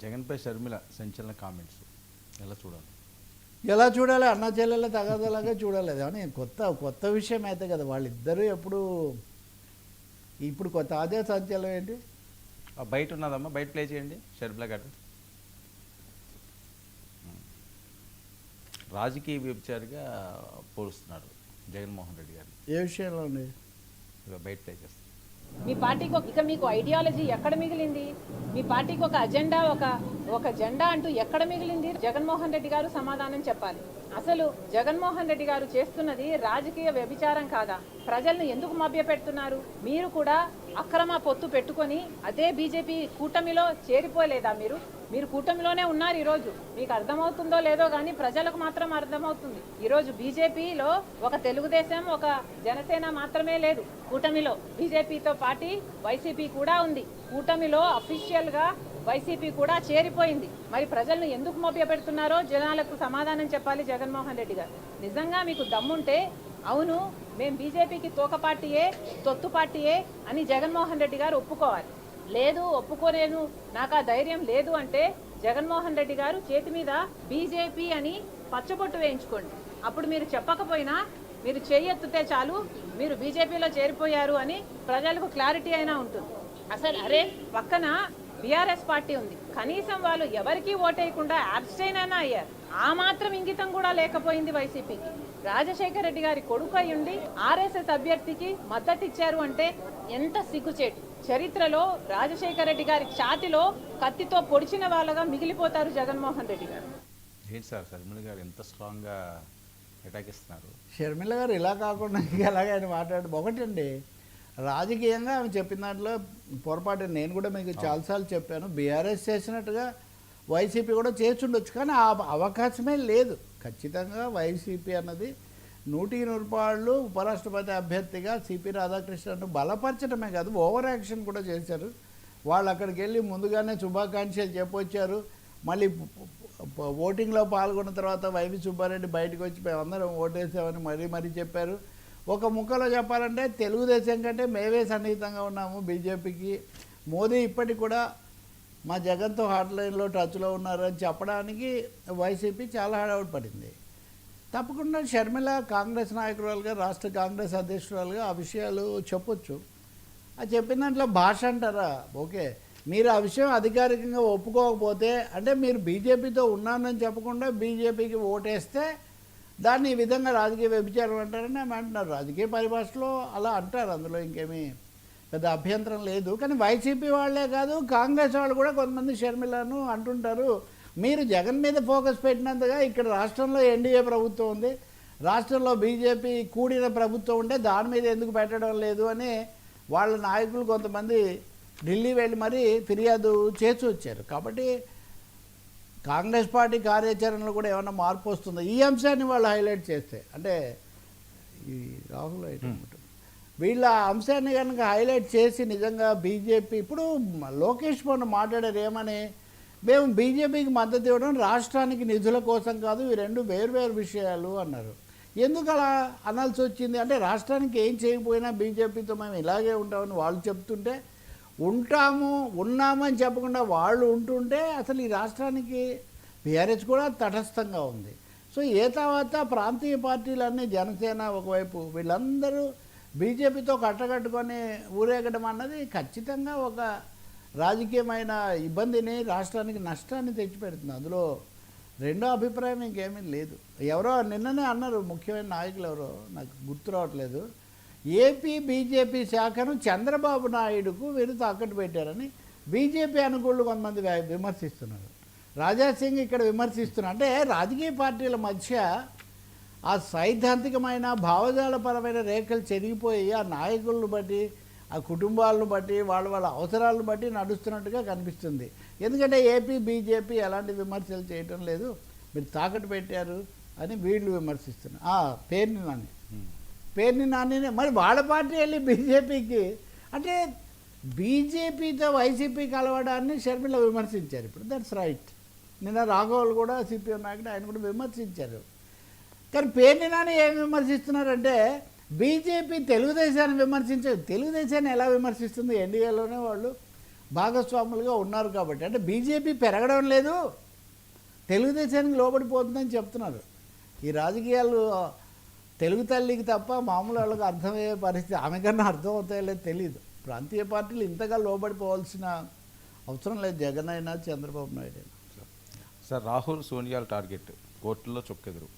జగన్పై షర్మిల సంచలన కామెంట్స్ ఎలా చూడాలి? ఎలా చూడాలి? అన్న చెల్లెల తగాదలాగా చూడాలి. అది అని కొత్త విషయం అయితే కదా. వాళ్ళిద్దరూ ఇప్పుడు కొత్త అదే సంచలనం ఏంటి? బయట ఉన్నదమ్మా, బయట ప్లే చేయండి షర్మిల గారు. రాజకీయ వ్యభిచారిగా పోలుస్తున్నారు జగన్మోహన్ రెడ్డి గారు. ఏ విషయంలో ఉంది? బయట ప్లే చేస్తారు. మీ పార్టీకి ఇక మీకు ఐడియాలజీ ఎక్కడ మిగిలింది? మీ పార్టీకి ఒక అజెండా, ఒక జెండా అంటూ ఎక్కడ మిగిలింది? జగన్మోహన్ రెడ్డి గారు సమాధానం చెప్పాలి. అసలు జగన్మోహన్ రెడ్డి గారు చేస్తున్నది రాజకీయ వ్యభిచారం కాదా? ప్రజలను ఎందుకు మభ్యపెడుతున్నారు? మీరు కూడా అక్రమ పొత్తు పెట్టుకొని అదే బీజేపీ కూటమిలో చేరిపోలేదా? మీరు కూటమిలోనే ఉన్నారు. ఈరోజు మీకు అర్థమవుతుందో లేదో కానీ ప్రజలకు మాత్రం అర్థమవుతుంది. ఈరోజు బీజేపీలో ఒక తెలుగుదేశం, ఒక జనసేన మాత్రమే లేదు. కూటమిలో బీజేపీతో పాటు వైసీపీ కూడా ఉంది. కూటమిలో అఫీషియల్ గా వైసీపీ కూడా చేరిపోయింది. మరి ప్రజలను ఎందుకు మభ్యపెడుతున్నారో జనాలకు సమాధానం చెప్పాలి జగన్మోహన్ రెడ్డి గారు. నిజంగా మీకు దమ్ముంటే అవును మేము బీజేపీకి తోక పార్టీయే, తొత్తు పార్టీయే అని జగన్మోహన్ రెడ్డి గారు ఒప్పుకోవాలి. లేదు ఒప్పుకోలేను, నాకు ఆ ధైర్యం లేదు అంటే జగన్మోహన్ రెడ్డి గారు చేతి మీద బీజేపీ అని పచ్చబొట్టు వేయించుకోండి. అప్పుడు మీరు చెప్పకపోయినా మీరు చేయెత్తితే చాలు మీరు బీజేపీలో చేరిపోయారు అని ప్రజలకు క్లారిటీ అయినా ఉంటుంది. అసలు అరే పక్కన బీఆర్ఎస్ పార్టీ ఉంది, కనీసం వాళ్ళు ఎవరికీ ఓటేయకుండా అబ్స్టైన్ అయినా అయ్యారు. ఆ మాత్రం ఇంగితం కూడా లేకపోయింది వైసీపీకి. రాజశేఖర రెడ్డి గారి కొడుకు అయ్యుండి ఆర్ఎస్ఎస్ అభ్యర్థికి మద్దతు ఇచ్చారు అంటే ఎంత సిగ్గుచేటు. చరిత్రలో రాజశేఖర రెడ్డి గారి ఛాతిలో కత్తితో పొడిచిన వాళ్ళగా మిగిలిపోతారు జగన్మోహన్ రెడ్డి గారు. ఏంటి సార్ షర్మిల గారు ఎంత స్ట్రాంగ్గా అటాక్ ఇస్తున్నారు? షర్మిల గారు ఇలా కాకుండా ఎలాగైనా మాట్లాడు ఒకటండి. రాజకీయంగా ఆమె చెప్పిన దాంట్లో పొరపాటు. నేను కూడా మీకు చాలాసార్లు చెప్పాను, బీఆర్ఎస్ చేసినట్టుగా వైసీపీ కూడా చేస్తుండొచ్చు, కానీ ఆ అవకాశమే లేదు. ఖచ్చితంగా వైసీపీ అన్నది 100% ఉపరాష్ట్రపతి అభ్యర్థిగా సిపి రాధాకృష్ణన్ను బలపరచడమే కాదు, ఓవర్ యాక్షన్ కూడా చేశారు. వాళ్ళు అక్కడికి వెళ్ళి ముందుగానే శుభాకాంక్షలు చెప్పొచ్చారు. మళ్ళీ ఓటింగ్లో పాల్గొన్న తర్వాత వైవి సుబ్బారెడ్డి బయటకు వచ్చి మేమందరం ఓటేసామని మరీ చెప్పారు. ఒక ముక్కలో చెప్పాలంటే తెలుగుదేశం కంటే మేమే సన్నిహితంగా ఉన్నాము బీజేపీకి. మోదీ ఇప్పటికి కూడా మా జగన్తో హాట్లైన్లో టచ్లో ఉన్నారని చెప్పడానికి వైసీపీ చాలా హడావుడి పడింది. తప్పకుండా షర్మిల కాంగ్రెస్ నాయకురాలుగా, రాష్ట్ర కాంగ్రెస్ అధ్యక్షురాలుగా ఆ విషయాలు చెప్పొచ్చు. అది చెప్పిన దాంట్లో భాష అంటారా? ఓకే, మీరు ఆ విషయం అధికారికంగా ఒప్పుకోకపోతే, అంటే మీరు బీజేపీతో ఉన్నానని చెప్పకుండా బీజేపీకి ఓటేస్తే దాన్ని ఈ విధంగా రాజకీయ వ్యభిచారం అంటారని ఆమె అంటున్నారు. రాజకీయ పరిభాషలో అలా అంటారు, అందులో ఇంకేమీ పెద్ద అభ్యంతరం లేదు. కానీ వైసీపీ వాళ్ళే కాదు, కాంగ్రెస్ వాళ్ళు కూడా కొంతమంది షర్మిలను అంటుంటారు, మీరు జగన్ మీద ఫోకస్ పెట్టినంతగా ఇక్కడ రాష్ట్రంలో ఎన్డీఏ ప్రభుత్వం ఉంది, రాష్ట్రంలో బీజేపీ కూడిన ప్రభుత్వం ఉంటే దాని మీద ఎందుకు పెట్టడం లేదు అని వాళ్ళ నాయకులు కొంతమంది ఢిల్లీ వెళ్ళి మరీ ఫిర్యాదు చేసి వచ్చారు. కాబట్టి కాంగ్రెస్ పార్టీ కార్యాచరణలో కూడా ఏమైనా మార్పు వస్తుందో ఈ అంశాన్ని వాళ్ళు హైలైట్ చేస్తే, అంటే ఈ రాహుల్ వీళ్ళ అంశాన్ని కనుక హైలైట్ చేసి నిజంగా బీజేపీ ఇప్పుడు లోకేష్ మొన్న మాట్లాడారు ఏమని, మేము బీజేపీకి మద్దతు ఇవ్వడం రాష్ట్రానికి నిధుల కోసం కాదు, ఇవి రెండు వేరువేరు విషయాలు అన్నారు. ఎందుకు అలా అనాల్సి వచ్చింది అంటే, రాష్ట్రానికి ఏం చేయకపోయినా బీజేపీతో మేము ఇలాగే ఉంటామని వాళ్ళు చెప్తుంటే, ఉన్నామని చెప్పకుండా వాళ్ళు ఉంటుంటే అసలు ఈ రాష్ట్రానికి బీఆర్ఎస్ కూడా తటస్థంగా ఉంది. సో తర్వాత ప్రాంతీయ పార్టీలన్నీ జనసేన ఒకవైపు వీళ్ళందరూ బీజేపీతో కట్టకట్టుకొని ఊరేగడం అన్నది ఖచ్చితంగా ఒక రాజకీయమైన ఇబ్బందిని, రాష్ట్రానికి నష్టాన్ని తెచ్చిపెడుతుంది. అందులో రెండో అభిప్రాయం ఇంకేమీ లేదు. ఎవరో నిన్ననే అన్నారు, ముఖ్యమైన నాయకులు ఎవరో నాకు గుర్తు రావట్లేదు, ఏపీ బీజేపీ శాఖను చంద్రబాబు నాయుడుకు వీరు తాకట్టు పెట్టారని బీజేపీ అనుకూలు కొంతమంది విమర్శిస్తున్నారు. రాజాసింగ్ ఇక్కడ విమర్శిస్తున్నారు. అంటే రాజకీయ పార్టీల మధ్య ఆ సైద్ధాంతికమైన భావజాలపరమైన రేఖలు చెరిగిపోయి ఆ నాయకులను బట్టి, ఆ కుటుంబాలను బట్టి, వాళ్ళ అవసరాలను బట్టి నడుస్తున్నట్టుగా కనిపిస్తుంది. ఎందుకంటే ఏపీ బీజేపీ ఎలాంటి విమర్శలు చేయటం లేదు, మీరు తాకట్టు పెట్టారు అని వీళ్ళు విమర్శిస్తున్నారు. పేర్ని నానినే మరి వాళ్ళ పార్టీ వెళ్ళి బీజేపీకి, అంటే బీజేపీతో వైసీపీ కలవడాన్ని షర్మిల విమర్శించారు. ఇప్పుడు దట్స్ రైట్. నిన్న రాఘవల్ కూడా సిపిఎం నాయకుడు ఆయన కూడా విమర్శించారు. కానీ పేర్ని నాని ఏం విమర్శిస్తున్నారంటే, బీజేపీ తెలుగుదేశాన్ని విమర్శించారు. తెలుగుదేశాన్ని ఎలా విమర్శిస్తుంది? ఎన్డీఏలోనే వాళ్ళు భాగస్వాములుగా ఉన్నారు కాబట్టి. అంటే బీజేపీ పెరగడం లేదు, తెలుగుదేశానికి లోబడిపోతుందని చెప్తున్నారు. ఈ రాజకీయాలు తెలుగు తల్లికి తప్ప మామూలు వాళ్ళకి అర్థమయ్యే పరిస్థితి, ఆమెకన్నా అర్థం అవుతాయో లేదో తెలియదు. ప్రాంతీయ పార్టీలు ఇంతగా లోబడిపోవాల్సిన అవసరం లేదు, జగన్ అయినా చంద్రబాబు నాయుడు అయినా. సార్ రాహుల్ సోనియాల టార్గెట్ కోర్టులో చొక్కెదురు.